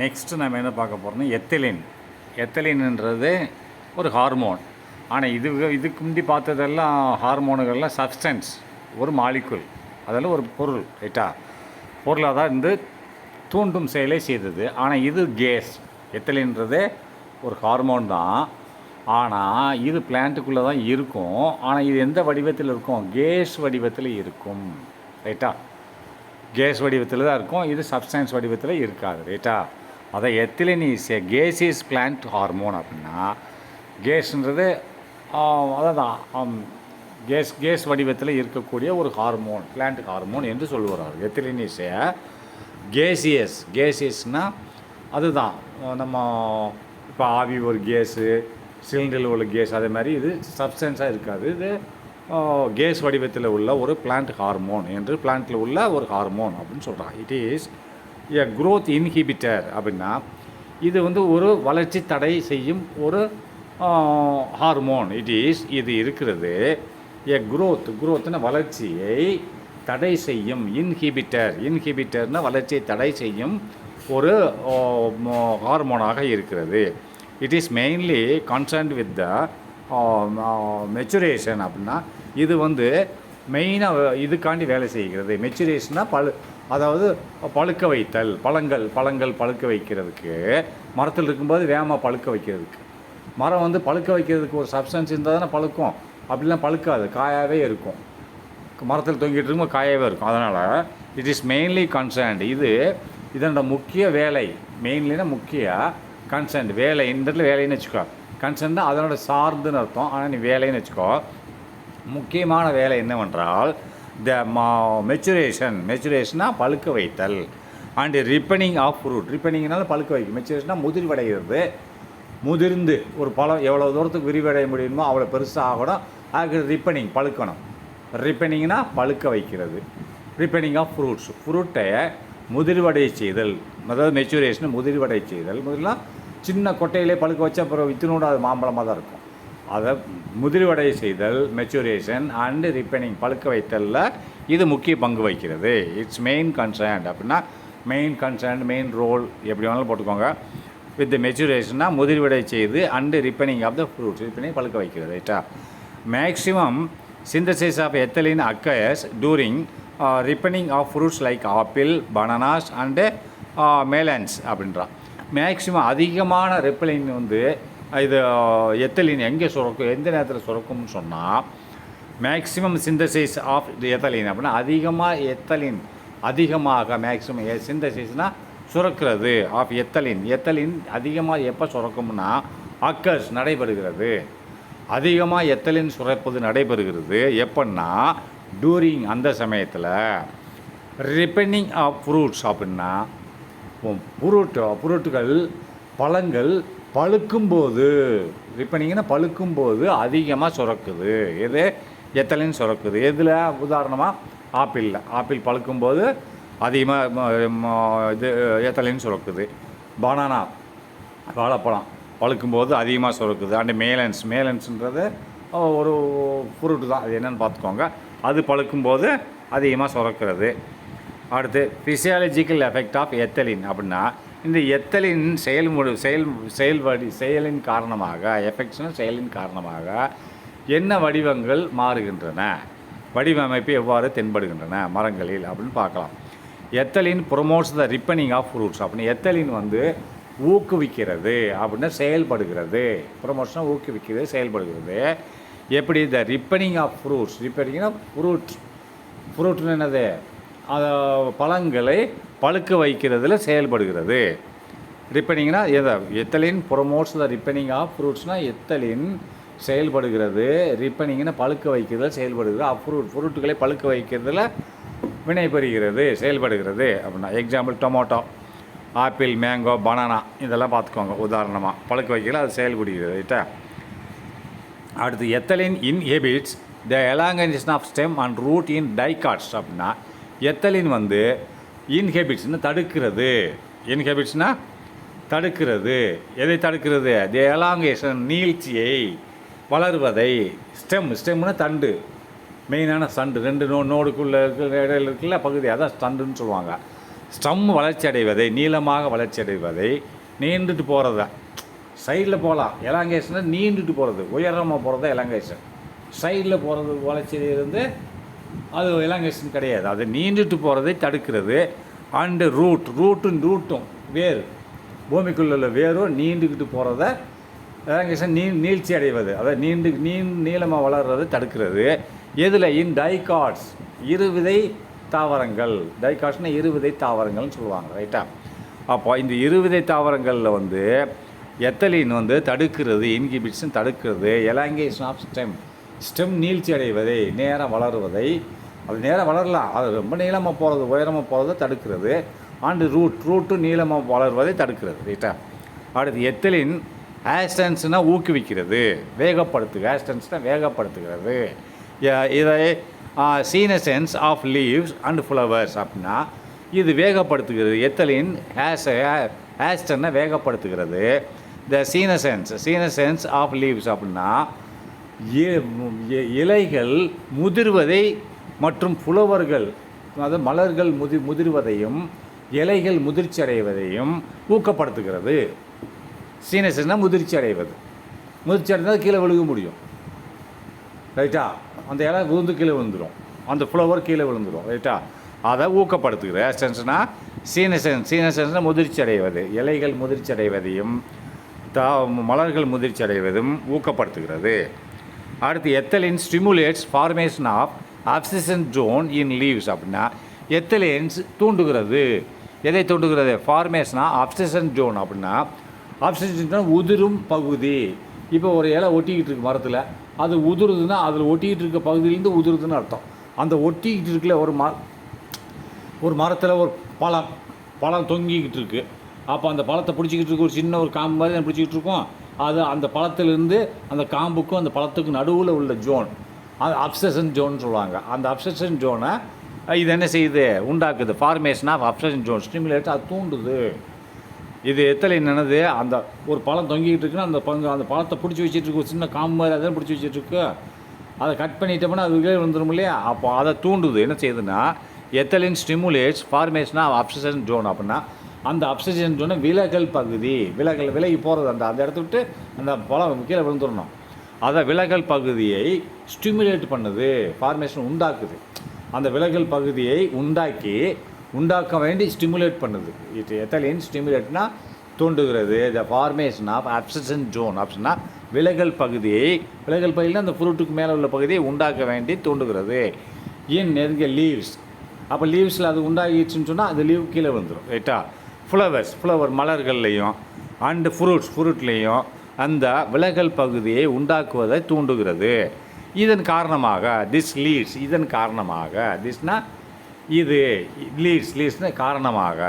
Next நம்ம என்ன பார்க்க போகிறோம்னா எத்தலின்ன்றது ஒரு ஹார்மோன். ஆனால் இதுக்கு முந்தி பார்த்ததெல்லாம் ஹார்மோனுகள்லாம் சப்ஸ்டன்ஸ், ஒரு மாலிகுல், அதெல்லாம் ஒரு பொருள், ரைட்டா? பொருளாக தான் இருந்து தூண்டும் செயலை செய்தது. ஆனால் இது கேஸ். எத்தலின்றது ஒரு ஹார்மோன் தான், ஆனால் இது பிளான்ட்டுக்குள்ளே தான் இருக்கும். ஆனால் இது எந்த வடிவத்தில் இருக்கும்? கேஸ் வடிவத்தில் இருக்கும், ரைட்டா? கேஸ் வடிவத்தில் தான் இருக்கும், இது சப்ஸ்டன்ஸ் வடிவத்தில் இருக்காது, ரைட்டா? அதை ethylene is a gaseous plant hormone. அப்படின்னா கேஸ்ன்றது அதான் கேஸ் வடிவத்தில் இருக்கக்கூடிய ஒரு ஹார்மோன், பிளான்ட் ஹார்மோன் என்று சொல்லுவார்கள். எத்திலின் இஸ் ஏ கேசியஸ்னால் அதுதான் நம்ம இப்போ ஆவி ஒரு கேஸு, சிலிண்டரில் உள்ள கேஸ், அதே மாதிரி இது சப்ஸ்டன்ஸாக இருக்காது. இது கேஸ் வடிவத்தில் உள்ள ஒரு பிளான்ட் ஹார்மோன் என்று பிளான்ட்டில் உள்ள ஒரு ஹார்மோன் அப்படின்னு சொல்கிறாங்க. It is a growth inhibitor. அப்படின்னா இது ஒரு வளர்ச்சி தடை செய்யும் ஒரு ஹார்மோன். இது இருக்கிறது. எ க்ரோத்னா வளர்ச்சியை தடை செய்யும், இன்ஹிபிட்டர்னா வளர்ச்சியை தடை செய்யும் ஒரு ஹார்மோனாக இருக்கிறது. It is mainly concerned with the maturation. அப்படின்னா இது மெயினாக இதுக்காண்டி வேலை செய்கிறது. மெச்சுரேஷனாக அதாவது பழுக்க வைத்தல், பழங்கள் பழுக்க வைக்கிறதுக்கு, மரத்தில் இருக்கும்போது வேகமாக பழுக்க வைக்கிறதுக்கு. மரம் பழுக்க வைக்கிறதுக்கு ஒரு சப்ஸ்டன்ஸ் இருந்தால் தானே பழுக்கும். அப்படிலாம் பழுக்காது, காயாகவே இருக்கும். மரத்தில் தொங்கிட்டு இருக்கும்போது காயாகவே இருக்கும். அதனால் இட் இஸ் மெயின்லி கன்சர்ன்ட். இதனோட முக்கிய வேலை, மெயின்லினா முக்கிய, கன்சர்ன்ட் வேலை, இந்த இடத்துல வேலைன்னு வச்சுக்கோ. கன்சர்ன் தான் அதனோட சார்ந்துன்னு அர்த்தம், ஆனால் நீ வேலைன்னு வச்சுக்கோ. முக்கியமான வேலை என்னவென்றால் த மெச்சுரேஷனாக பழுக்க வைத்தல் அண்டு ரிப்பனிங் ஆஃப் ஃப்ரூட். ரிப்பனிங்னால பழுக்க வைக்கும். மெச்சுரேஷனாக முதிர்வடைகிறது. முதிர்ந்து ஒரு பழம் எவ்வளோ தூரத்துக்கு விரிவடைய முடியுமோ அவ்வளோ பெருசாக ஆகணும். அதுக்கு ரிப்பனிங், பழுக்கணும். ரிப்பனிங்னா பழுக்க வைக்கிறது. ரிப்பனிங் ஆஃப் ஃப்ரூட்டை முதிர்வடை செய்தல், அதாவது மெச்சுரேஷனை முதிர்வடை செய்தல். முதல்லாம் சின்ன கொட்டையிலே பழுக்க வச்சா அப்புறம் வித்துனோட அது மாம்பழமாக தான் இருக்கும். அதை முதிர்வடை செய்தல், மெச்சுரேஷன் அண்டு ரிப்பனிங், பழுக்க வைத்தலில் இது முக்கிய பங்கு வகிக்கிறது. It's main concern. அப்படின்னா மெயின் ரோல் எப்படி வேணாலும் போட்டுக்கோங்க. வித் மெச்சுரேஷன்னா முதிர்வடை செய்து and ripening of the fruits, ripening பழுக்க வைக்கிறது, ரைட்டா? Maximum synthesis of ethylene occurs during ripening of fruits like apple, bananas and melons அப்படின்றான். மேக்ஸிமம் அதிகமான ரிப்பலின் இது எத்தலின் எங்கே சுரக்கும், எந்த நேரத்தில் சுரக்கும்னு சொன்னால் மேக்ஸிமம் சிந்தசிஸ் ஆஃப் எத்தலின். அப்படின்னா அதிகமாக மேக்ஸிமம் சிந்தசிஸ்னால் சுரக்கிறது ஆஃப் எத்தலின் அதிகமாக எப்போ சுரக்கும்னா அக்கர்ஸ், நடைபெறுகிறது. அதிகமாக எத்தலின் சுரப்பது நடைபெறுகிறது எப்படின்னா டூரிங், அந்த சமயத்தில். ரிப்பனிங் ஆஃப் ஃப்ரூட்ஸ் அப்படின்னா ஃப்ரூட்டுகள், பழங்கள் பழுக்கும்போது, ரிப்பனிங்னா பழுக்கும்போது அதிகமாக சுரக்குது. எது? எத்தலின் சுரக்குது. எதில்? உதாரணமாக ஆப்பிள் பழுக்கும்போது அதிகமாக இது எத்தலின் சுரக்குது. பனானா, வாழைப்பழம் பழுக்கும்போது அதிகமாக சுரக்குது. அண்டு மேலன்ஸ்ன்றது ஒரு ஃப்ரூட்டு தான், அது என்னென்னு பார்த்துக்கோங்க. அது பழுக்கும்போது அதிகமாக சுரக்கிறது. அடுத்து ஃபிசியாலஜிக்கல் எஃபெக்ட் ஆஃப் எத்தலின். அப்படின்னா இந்த எத்தலின் செயலின் காரணமாக, எஃபெக்ட்ஸ்னால் செயலின் காரணமாக என்ன வடிவங்கள் மாறுகின்றன, வடிவமைப்பு எவ்வாறு தென்படுகின்றன மரங்களில் அப்படின்னு பார்க்கலாம். Ethylene promotes the ripening of fruits. அப்படின்னு எத்தலின் ஊக்குவிக்கிறது, அப்படின்னா செயல்படுகிறது. ப்ரொமோஷனாக ஊக்குவிக்கிறது, செயல்படுகிறது. எப்படி? த ரிப்பனிங் ஆஃப் ஃப்ரூட்ஸ். ரிப்பனிங்னா ஃப்ரூட்னு என்னது? பழங்களை பழுக்க வைக்கிறதுல செயல்படுகிறது. ரிப்பனிங்னா எத்தலின் ப்ரொமோட்ஸ் த ரிப்பனிங் ஆஃப் ஃப்ரூட்ஸ்னால் எத்தலின் செயல்படுகிறது, ரிப்பனிங்னா பழுக்க வைக்கிறதுல செயல்படுகிறது. ஃப்ரூட்டுகளை பழுக்க வைக்கிறதுல வினை பெறுகிறது, செயல்படுகிறது. அப்படின்னா example tomato, apple, mango, banana இதெல்லாம் பார்த்துக்கோங்க. உதாரணமாக பழுக்க வைக்கல, அது செயல்படுகிறது, ரைட்டா? அடுத்து ethylene inhibits the elongation of stem and root in dicots. அப்படின்னா எத்தலின் இன்ஹிபிட்ஸ்னு தடுக்கிறது. இன்ஹிபிட்ஸ்னால் தடுக்கிறது. எதை தடுக்கிறது? த எலாங்கேஷன், நீட்சியை, வளர்வதை. ஸ்டெம்னா தண்டு, மெயினான ஸ்டண்டு, ரெண்டு நோடுக்குள்ளே இருக்கிற இடையில இருக்குல்ல பகுதி, அதான் ஸ்டண்டுன்னு சொல்லுவாங்க. ஸ்டம் வளர்ச்சி அடைவதை, நீளமாக வளர்ச்சி அடைவதை, நீண்டுட்டு போகிறத, சைடில் போகலாம். எலாங்கேஷன் நீண்டுட்டு போகிறது, உயரமாக போகிறது எலாங்கேஷன். சைடில் போகிறது வளர்ச்சியிலிருந்து அது எலாங்கேஷன் கிடையாது, அது நீண்டுட்டு போகிறதை தடுக்கிறது. அண்டு ரூட்டும் வேர், பூமிக்குள்ள வேரும் நீண்டுக்கிட்டு போகிறத எலாங்கேஷன் நீழ்ச்சி அடைவது, அதாவது நீளமாக வளர்கிறத தடுக்கிறது. எதில்? இன் டைகாட்ஸ், இருவிதை தாவரங்கள். டைகாட்ஸ்னா இருவிதை தாவரங்கள்னு சொல்லுவாங்க, ரைட்டா? அப்போ இந்த இருவிதை தாவரங்களில் எத்தலின் தடுக்கிறது, இன்ஹிபிட்ஸ் தடுக்கிறது எலாங்கேஷன் ஆஃப் ஸ்டெம் நீழ்ச்சி அடைவதை, நேரம் வளருவதை. அது நேரம் வளரலாம், அது ரொம்ப நீளமாக போகிறது, உயரமாக போகிறத தடுக்கிறது. அண்டு ரூட்டும் நீளமாக வளர்வதை தடுக்கிறது, ரைட்டா? அடுத்து எத்தலின் ஆஸ்டன்ஸ்னால் ஊக்குவிக்கிறது, ஆஸ்டன்ஸ்னால் வேகப்படுத்துகிறது. இதை சீனசென்ஸ் ஆஃப் லீவ்ஸ் அண்ட் ஃப்ளவர்ஸ் அப்படின்னா இது வேகப்படுத்துகிறது. எத்தலின் ஆஸ்டனை வேகப்படுத்துகிறது. த சீனசென்ஸ் ஆஃப் லீவ்ஸ் அப்படின்னா இலைகள் முதிர்வதை மற்றும் புலவர்கள், அதாவது மலர்கள் முதிர்வதையும் இலைகள் முதிர்ச்சி அடைவதையும் ஊக்கப்படுத்துகிறது. சீனசென்ஸ்னால் முதிர்ச்சி அடைவது. முதிர்ச்சி அடைந்தால் கீழே விழுக முடியும், ரைட்டா? அந்த இலை விழுந்து கீழே விழுந்துடும், அந்த ஃப்ளவர் கீழே விழுந்துடும், ரைட்டா? அதை ஊக்கப்படுத்துகிறது. ஆஸ்டன்ஸ்னால் சீனசென்ஸ்னால் முதிர்ச்சி அடைவது, இலைகள் முதிர்ச்சி அடைவதையும் மலர்கள் முதிர்ச்சி அடைவதும் ஊக்கப்படுத்துகிறது. அடுத்து ethylene stimulates formation of abscission zone in leaves அப்படின்னா எத்தலின்ஸ் தூண்டுகிறது. எதை தூண்டுகிறது? ஃபார்மேஷன் ஆஃப் அப்சிஷன் ஜோன் அப்படின்னா அப்சிஷன் ஜோன் உதிரும் பகுதி. இப்போ ஒரு இலை ஒட்டிக்கிட்டு இருக்கு மரத்தில், அது உதிருதுன்னா அதில் ஒட்டிக்கிட்டு இருக்க பகுதியிலேருந்து உதிருதுன்னு அர்த்தம். அந்த ஒட்டிக்கிட்டு இருக்குல்ல ஒரு மரத்தில் ஒரு பழம் தொங்கிக்கிட்டு இருக்குது. அப்போ அந்த பழத்தை பிடிச்சிக்கிட்டு இருக்க ஒரு சின்ன ஒரு காம்பு மாதிரி பிடிச்சிக்கிட்டு இருக்கோம். அது அந்த பழத்திலிருந்து அந்த காம்புக்கும் அந்த பழத்துக்கும் நடுவில் உள்ள ஜோன், அது அப்சஷன் ஜோன் சொல்லுவாங்க. அந்த அப்சஷன் ஜோனை இது என்ன செய்யுது? உண்டாக்குது. Formation of abscission zone stimulate, அது தூண்டுது. இது எத்தலின் என்னது? அந்த ஒரு பழம் தொங்கிக்கிட்டு இருக்குன்னா அந்த பழத்தை பிடிச்சி வச்சுட்டு இருக்கு, ஒரு சின்ன காம்பு மாதிரி அதை பிடிச்சி வச்சுட்டு இருக்கு. அதை கட் பண்ணிட்டோம்னா அது கீழே வந்துடும் இல்லையா? அப்போ அதை தூண்டுது. என்ன செய்யுதுன்னா ethylene stimulates formation of abscission zone அப்படின்னா அந்த அப்சஷன் ஜோனை விலகல் பகுதி, விலகி போகிறது. அந்த இடத்த விட்டு அந்த பழம் கீழே விழுந்துடணும். அதை விலகல் பகுதியை ஸ்டிமுலேட் பண்ணுது, ஃபார்மேஷன் உண்டாக்குது. அந்த விலகல் பகுதியை உண்டாக்க வேண்டி ஸ்டிமுலேட் பண்ணுது. இது எத்தலின் ஸ்டிமுலேட்னா தூண்டுகிறது. The formation of abscission zone அப்படின்னா விலகல் பகுதியில் அந்த ஃப்ரூட்டுக்கு மேலே உள்ள பகுதியை உண்டாக்க வேண்டி தூண்டுகிறது. ஏன் நெருங்க லீவ்ஸ், அப்போ லீவ்ஸில் அது உண்டாகிடுச்சுன்னு சொன்னால் அது லீவ் கீழே வந்துடும், ரைட்டா? ஃப்ளவர் மலர்கள்லையும் அண்டு ஃப்ரூட்லேயும் அந்த விலகல் பகுதியை உண்டாக்குவதை தூண்டுகிறது. இதன் காரணமாக திஸ்னா இது லீட்ஸ்னா காரணமாக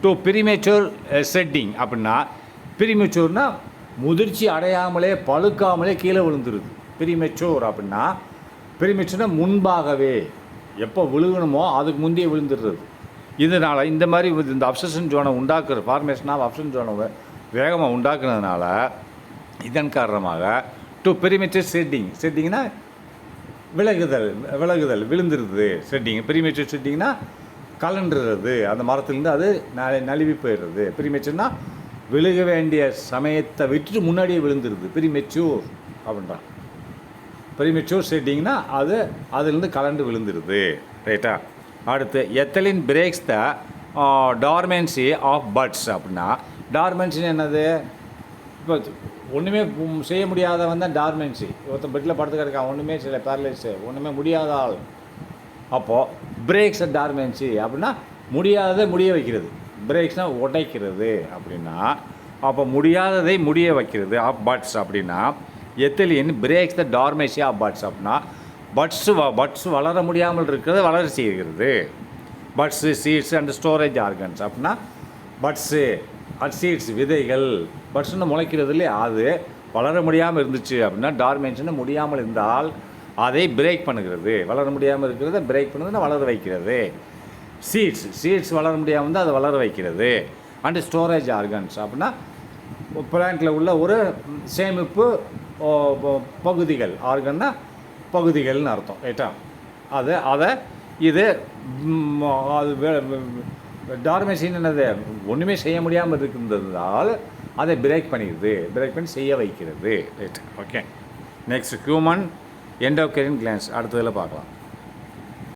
டு ப்ரீமெச்சூர் செட்டிங் அப்படின்னா ப்ரீமெச்சூர்னா முதிர்ச்சி அடையாமலே பழுக்காமலே கீழே விழுந்துருது. ப்ரீமெச்சூர்னா முன்பாகவே எப்போ விழுகணுமோ அதுக்கு முந்தைய விழுந்துடுறது. இதனால் இந்த மாதிரி இந்த அப்சஷன் ஜோனை உண்டாக்குற ஃபார்மேஷன் ஆஃப் அப்சஷன் ஜோனை வேகமாக உண்டாக்குனதுனால இதன் காரணமாக டு ப்ரீமெச்சூர் செட்டிங்னா விலகுதல் விழுந்துருது. ப்ரீமெச்சூர் செட்டிங்னா கலண்டுறது, அந்த மரத்துலேருந்து அது நழுவி போயிடுறது. ப்ரீமெச்சூர்னா விழுக வேண்டிய சமயத்தை விட்டுட்டு முன்னாடியே விழுந்துருது, ப்ரீமெச்சூர் அப்படின்றான். ப்ரீமெச்சூர் செட்டிங்னா அதுலேருந்து கலண்டு விழுந்துருது, ரைட்டா? அடுத்து ethylene breaks the dormancy of buds அப்படின்னா டார்மென்சின்னு என்னது? இப்போ ஒன்றுமே செய்ய முடியாதவன் தான் டார்மென்சி. ஒருத்தன் பெட்டில் படுத்து கிடக்கான், ஒன்றுமே செய்யலை, பேரலைஸு, ஒன்றுமே முடியாத ஆள். அப்போது பிரேக்ஸ் டார்மென்சி அப்படின்னா முடியாததை முடிய வைக்கிறது. பிரேக்ஸ்னால் உடைக்கிறது அப்படின்னா, அப்போ முடியாததை முடிய வைக்கிறது ஆஃப் பட்ஸ் அப்படின்னா ethylene breaks the dormancy of buds அப்படின்னா பட்ஸ் வளர முடியாமல் இருக்கிறத வளர செய்கிறது. Buds seeds and storage organs அப்படின்னா சீட்ஸ் விதைகள், பட்ஸ்ன்னு முளைக்கிறது இல்லையா, அது வளர முடியாமல் இருந்துச்சு அப்படின்னா டார்மென்ஷன் முடியாமல் இருந்தால் அதை பிரேக் பண்ணுகிறது. வளர முடியாமல் இருக்கிறத பிரேக் பண்ணுறதுன்னா வளர வைக்கிறது. சீட்ஸ் வளர முடியாமல் இருந்தால் அதை வளர வைக்கிறது. அண்டு ஸ்டோரேஜ் ஆர்கன்ஸ் அப்படின்னா பிளான்ட்டில் உள்ள ஒரு சேமிப்பு பகுதிகள், ஆர்கன்னா பகுதிகள்னு அர்த்தம், ரைட்டா? அது டார்மெசின் என்னது, ஒன்றுமே செய்ய முடியாமல் இருக்கின்றதால் அதை பிரேக் பண்ணிடுது, பிரேக் பண்ணி செய்ய வைக்கிறது. Right, okay. Next human endocrine glands அடுத்ததில் பார்க்கலாம்.